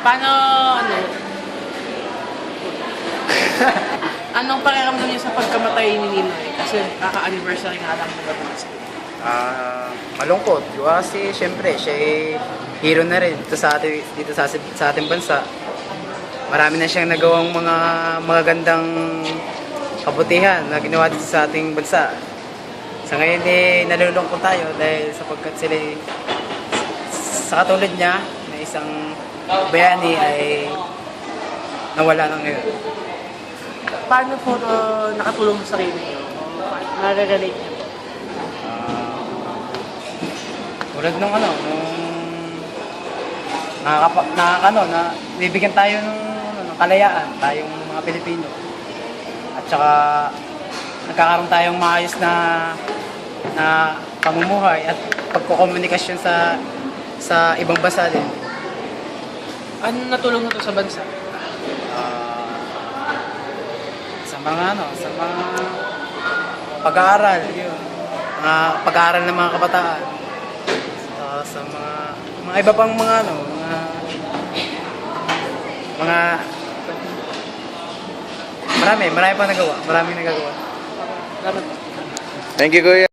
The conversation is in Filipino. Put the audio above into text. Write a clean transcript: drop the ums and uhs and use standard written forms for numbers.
Paano, ano, anong pakiramdam niyo sa pagkamatay ni Ninoy? Kasi kaka-anniversary nga lang ng Gabanasa. Malungkot. Kasi syempre, siya ay hero na rin dito sa ating bansa. Marami na siyang nagawang mga magagandang kabutihan na ginawa dito sa ating bansa. Sa ngayon nalulungkot tayo dahil sapagkat sila sa katulad niya na isang bayani ay nawala na ngayon. Paano po nakatulong sa sarili niyo? Nare-relate niyo? Tulad nung na bibigyan tayo ng kalayaan, tayong mga Pilipino. At saka nagkakaroon tayong maayos na pamumuhay at pagkokomunikasyon sa ibang bansa din. Ano natulong na to sa bansa? Sa mga pag-aaral, yun. Pag-aaral ng mga kabataan. Sa mga iba pang mga marami pang nagawa. Maraming nagagawa. Salamat. Thank you, Kuya.